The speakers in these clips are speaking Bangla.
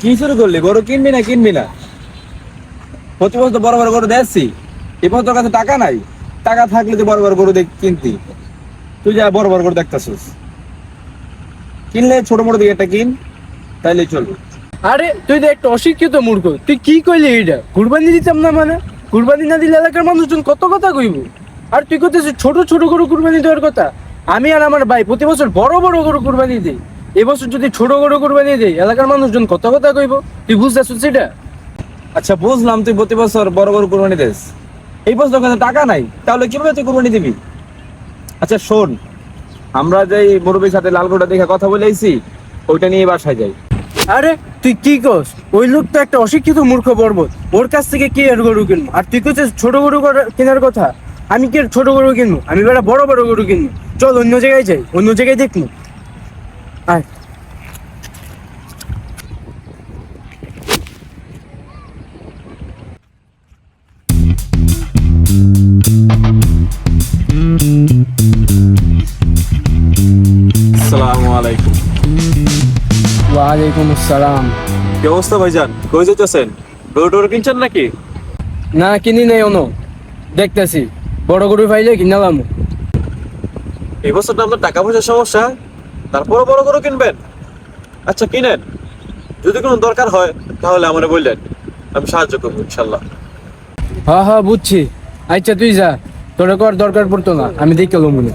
কি শুরু করলি? গরু কিনবি না কিনবি না? প্রতি বছর তো বড় বড় গরু দেখছি, এবার তোর কাছে টাকা নাই। টাকা থাকলে তুই বড় বড় গরু কিনতি। তুই যা বড় বড় গরু দেখতেছিস, কিনলে ছোট মোটো দিকে একটা কিন, তাইলে চলবে। আরে তুই তো একটা অশিক্ষিত মূর্খ, তুই কি কইলি? এইটা কুরবানি দিতাম না মানে? কুরবানি না দিলে এলাকার মানুষজন কত কথা কইব। আর তুই করতেছিস ছোট ছোট গরু কুরবানি দেওয়ার কথা। আমি আর আমার ভাই প্রতি বছর বড় বড় গরু কুরবানি দিই। এবছর যদি ছোট গরু কুরবানি দেই, এলাকার মানুষজন কত কথা কইব। তুই বুঝতেছিস সেটা? আচ্ছা বুঝলাম, তুই প্রতি বছর বড় গরু কুরবানি দিস, এই বছর তোর কাছে টাকা নাই, তাহলে কিভাবে তুই কুরবানি দিবি? আচ্ছা শোন, আমরা যে মুরব্বীর সাথে লাল গরুটা দেখে কথা বলে আইছি, ওইটা নিয়ে বাসায় যাই। আরে তুই কি কস? ওই লোক তো একটা অশিক্ষিত মূর্খ পর্বত, ওর কাছ থেকে কি আর গরু কিনবো? আর তুই করছিস ছোট গরু কেনার কথা। আমি কি আর ছোট গরু কিনবো? আমি বেটা বড় বড় গরু কিনবো। চল অন্য জায়গায় যাই, অন্য জায়গায় দেখবো। আয়। আসসালামু আলাইকুম। ওয়ালাইকুম আসসালাম। কি অবস্থা ভাইজান, কই যাইতেছেন? গরু টরু কিনছেন নাকি? না কিনি নাই অনো, দেখতেছি বড় গরু পাইলে কিনালাম। এই বছর তো আপনার টাকা পয়সার সমস্যা, তারপরও বড় গরু কিনবেন? আচ্ছা কিনেন, যদি কোনো দরকার হয় তাহলে আমারে বললেন, আমি সাহায্য করবো ইনশাল্লাহ। হ্যাঁ হ্যাঁ বুঝছি। আচ্ছা তুই যা, তোর কর দরকার পড়তো না, আমি দেখে এলো মনে।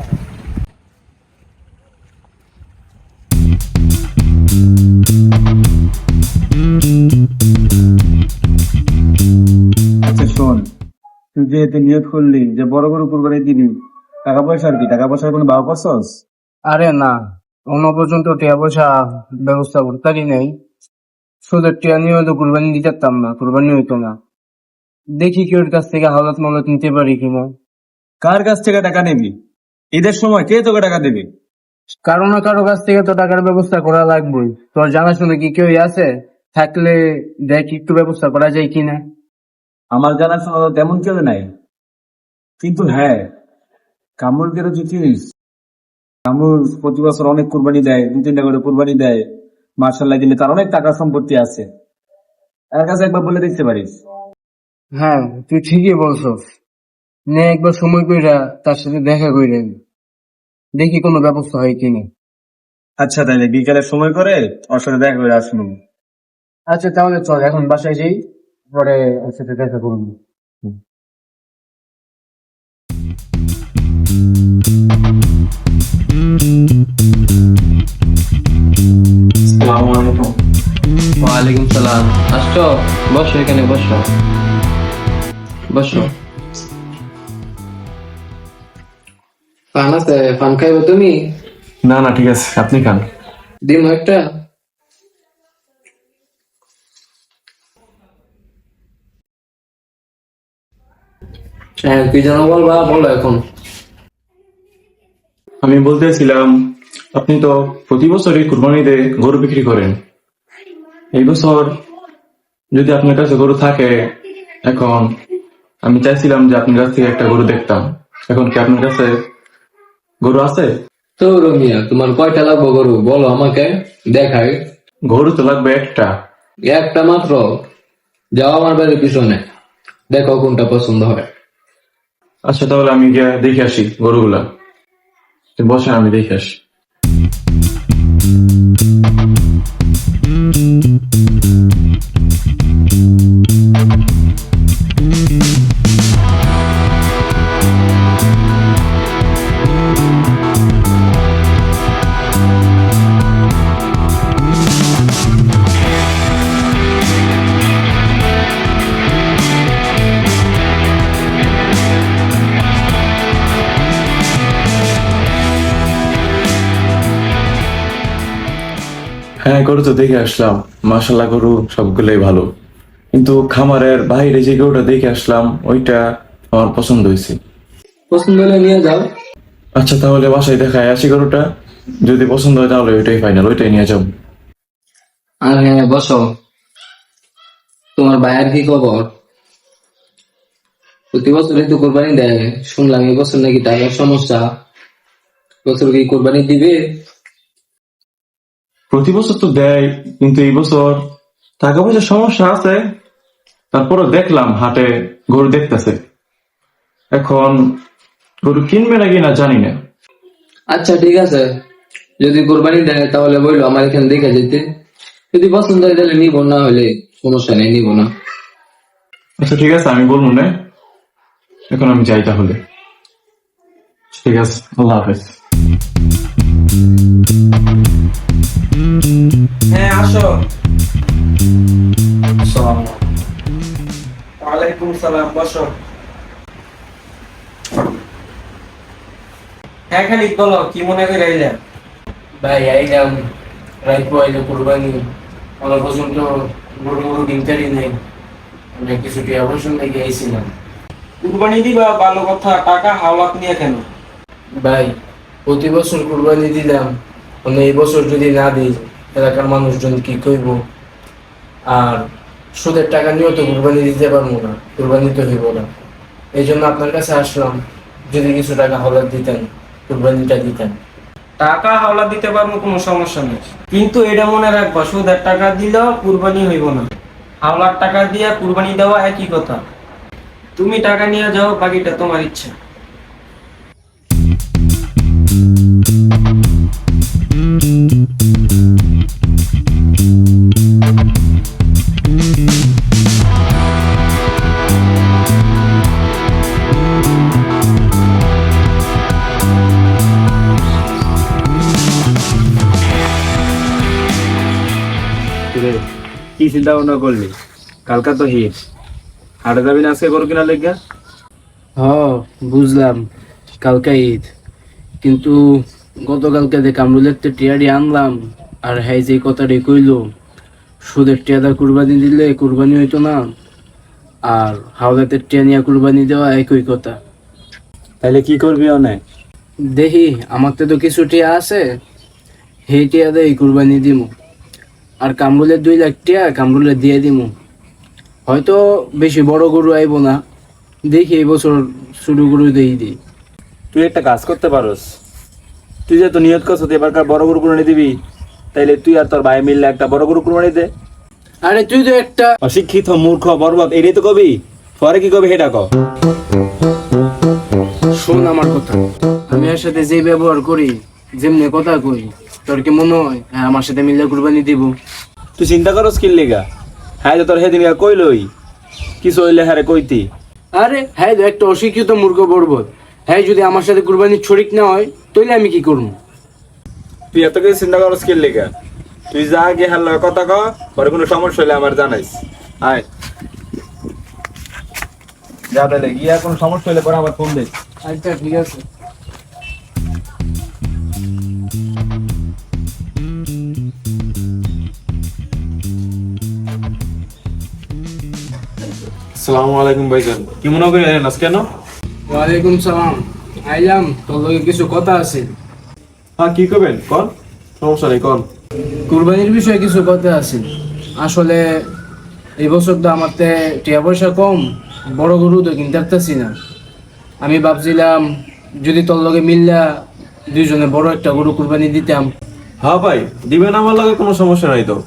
আচ্ছা শোন, তুই যেহেতু নিয়ত করলি যে বড় গরু কুরবানি দিবি, টাকা পয়সা আর কি, টাকা পয়সার কোনো ভাব করছস? আরে না, অন্য পর্যন্ত টিয়া পয়সা ব্যবস্থা করতারই নেই। শুধু টিয়া নিয়ে হয়তো কুরবানি দিতে পারতাম না, কুরবানি হইতো না। দেখি কি ওর কাছ থেকে হাওলাত মাওলাত নিতে পারি কিনা। কার কাছ থেকে টাকা নিবি? ঈদের সময় কে তোকে টাকা দেবে? কারো না কারো কাছ থেকে তো টাকার ব্যবস্থা করা লাগবেই। তোর জানাশোনা কি কেউ আছে? থাকলে দেখ একটু ব্যবস্থা করা যায় কিনা। আমার জানাশোনা তো তেমন কেউ নাই, কিন্তু হ্যাঁ, কামরুলকে তো তুই চিনিস। কামরুল প্রতি বছর অনেক কুরবানি দেয়, 2-3টা করে কুরবানি দেয়। মার্শাল্লাহ দিলে তার অনেক টাকা সম্পত্তি আছে, তার কাছে একবার বলে দেখতে পারিস। হ্যাঁ তুই ঠিকই বলছস। নে একবার সময় কইরা তার সাথে দেখা কইরা দেখি কোনো ব্যবস্থা হয় কিনা। আচ্ছা তাইলে বিকালের সময় করে ওর সাথে দেখা করে আসবো। আচ্ছা তাহলে চল এখন বাসায় যাই, পরে ওর সাথে দেখা করবো। আসসালামু আলাইকুম। ওয়ালাইকুম সালাম। আসছো? বসো, এখানে বসো, বসো। পান আছে? পান খাইবো তুমি? না না ঠিক আছে, আপনি খান। দিন একটা। হ্যাঁ কি যেন বলবা, বলো এখন। আমি বলতেছিলাম, আপনি তো প্রতি বছরই কুরবানিতে গরু বিক্রি করেন। এই বছর যদি আপনার কাছে গরু থাকে, এখন আমি চাইছিলাম যে আপনার কাছ থেকে একটা গরু দেখতাম। এখন কি আপনার কাছে গরু আছে? তো রমিয়া, তোমার কয়টা লাগবো গরু বলো আমাকে, দেখাই। গরু তো লাগবে একটা। একটা মাত্র? যাও আমার বাড়ির পিছনে, দেখো কোনটা পছন্দ হয়। আচ্ছা তাহলে আমি গিয়ে দেখে আসি গরুগুলা। তো বসেন, আমি দেখে আসি। হ্যাঁ গরু তো দেখে আসলাম, মাশাল্লাহ গরু সবগুলোই ভালো, কিন্তু খামারের বাইরে যে গরুটা দেখে আসলাম ওইটা আমার পছন্দ হয়েছে। পছন্দ হলে নিয়ে যাও। আচ্ছা তাহলে বাসায় দেখায় আসি গরুটা, যদি পছন্দ হয় তাহলে ওইটাই ফাইনাল, ওইটাই নিয়ে যাবো। আর হ্যাঁ বসো। তোমার ভাইয়ের কি খবর? প্রতি বছরই তো কোরবানি দেয়, শুনলাম এই বছর নাকি টাকার সমস্যা। বছর কি কোরবানি দিবে? প্রতি বছর তো দেয়, কিন্তু এই বছর টাকা পয়সার সমস্যা আছে, তারপরে দেখলাম হাটে গরু দেখতেছে। এখন গরু কিনবে নাকি না জানি না। আচ্ছা ঠিক আছে, যদি কোরবানি দেয় তাহলে বললো আমার এখানে দেখে যেতে, যদি পছন্দ হয় তাহলে নিবো, না হলে সমস্যা নেই, নিবো না। আচ্ছা ঠিক আছে, আমি বলবো না, এখন আমি যাই তাহলে। ঠিক আছে, আল্লাহ হাফেজ। হ্যাঁ আসো। ওয়ালাইকুম সালাম, বসো। হ্যাঁ খালিদ বলো, কি মনে করে আইলে? ভাই আইলাম, রাইপো আইলো কুরবানি, আমার পর্যন্ত গরু গরু কিনতেই নেই, অনেক কিছু টিয়া পয়সা লেগে আইছিলাম। কুরবানি দিবা ভালো কথা, টাকা হাওলাত নিয়ে কেন? ভাই প্রতি বছর কুরবানি দিলাম, মানে এই বছর যদি না দিই এলাকার মানুষজন কি কইব? আর সুদের টাকা নিয়েও তো কুরবানি দিতে পারবো না, কুরবানি তো হইব না। এই জন্য আপনার কাছে আসলাম, যদি কিছু টাকা হলার দিতেন, কুরবানিটা দিতেন। টাকা হাওলাত দিতে পারবো, কোনো সমস্যা নেই, কিন্তু এটা মনে রাখবা, সুদের টাকা দিলেও কুরবানি হইব না। হাওলার টাকা দিয়ে কুরবানি দেওয়া একই কথা। তুমি টাকা নিয়ে যাও, বাকিটা তোমার ইচ্ছা। কি চিন্তা ভাবনা করলি? কালকা তো হিট, হাটে যাবি না আজকে গরু কিনার লেগা? বুঝলাম, কালকে ঈদ, কিন্তু গতকালকে যে কামরুলের তো টিয়ারি আনলাম, আর হ্যাঁ যে কথাটি কইলো সুদের টিয়াদা কুরবানি দিলে কুরবানি হইতো না, আর হাওলাতের টিয়া নিয়ে কুরবানি দেওয়া একই কথা। তাইলে কি করবি অনেক? দেখি আমার তো কিছু টিয়া আছে, সেই টিয়া দিয়ে কুরবানি দিমু, আর কামরুলের 2 লাখ টিয়া কামরুলের দিয়ে দিমু। হয়তো বেশি বড় গরু আইব না, দেখি এই বছর ছোট গরু দিয়ে দিই। তুই একটা কাজ করতে পারোস, তুই যে তো নিয়ত করছ এবারকার বড় গরু কুরবানি দিবি, তাইলে তুই আর তোর ভাই মিললে একটা বড় গরু কুরবানি দে। আরে তুই তো একটা অশিক্ষিত, মূর্খ, বরবাদ, এটাই তো কবি, পরে কি কবি সেটা ক। শোন আমার কথা, আমি এর সাথে যে ব্যবহার করি, যেমনি কথা কই, তোর কি মনে হয় হ্যাঁ আমার সাথে মিললে কুরবানি দিব? তুই চিন্তা করস কি লেগা? হ্যাঁ তোর সেদিন কইলই, কিছু হইলে হ্যাঁ কইতি। আরে হ্যাঁ একটা অশিক্ষিত মূর্খ বর্বর, হ্যাঁ যদি আমার সাথে কুরবানির শরিক না হয় তাহলে আমি কি করবো? তুই এত কিছু চিন্তা করস কি লেগা? তুই যা গিয়ে হ্যাঁ কথা ক, পরে কোনো সমস্যা হলে আমার জানাইস। আয় যা, তাহলে গিয়া কোনো সমস্যা হলে পরে আমার ফোন দিস। আচ্ছা ঠিক আছে। আসসালামু আলাইকুম ভাইজান, কি মনে করে এলেন আজ কেন? ওয়ালাইকুম সালাম, আইলাম তোর লগে কিছু কথা আছে। হ্যাঁ কি করবেন কন, সমস্যা নেই কন। কুরবানির বিষয়ে কিছু কথা আছে। আসলে এই বছর তো আমার টিয়া পয়সা কম, বড় গরু তো কিনতে পারতেছি না। আমি ভাবছিলাম যদি তোর লগে মিললা দুইজনে বড় একটা গরু কুরবানি দিতাম। হ্যাঁ ভাই দিবেন, আমার লগে কোনো সমস্যা নাই তো।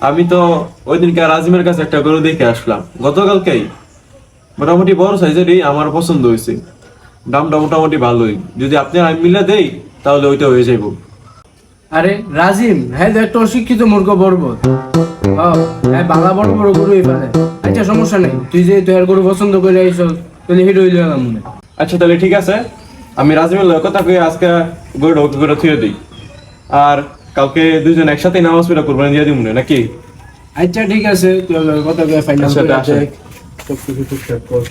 আমি তো ওই দিনকে রাজিমের কাছে একটা গরু দেখে আসলাম গতকালকেই, মোটামুটি বড় সাইজেরই, আমার পছন্দ হয়েছে, দামটা মোটামুটি ভালোই। যদি আপনি আর আমি মিলে দেই তাহলে ওইটা হয়ে যাইব। আরে রাজিম, হ্যাঁ তো একটা অশিক্ষিত মূর্খ বর্বর, হ্যাঁ বাংলা বড় বড় গরু এবারে। আচ্ছা সমস্যা নেই, তুই যে তোর গরু পছন্দ করে আইস তাহলে হিট হইলে গেলাম মনে। আচ্ছা তাহলে ঠিক আছে, আমি রাজিমের লগে কথা কয়ে আজকে গরুটা ওকে করে থুয়ে দিই, আর কালকে দুইজন একসাথে নামাজ পড়া কোরবানি দিয়ে দিই মনে হয়, নাকি? আচ্ছা ঠিক আছে, তুই কথা ফাইনাল আচ্ছা, করে আসেন। সব কিছু ঠিকঠাক কর।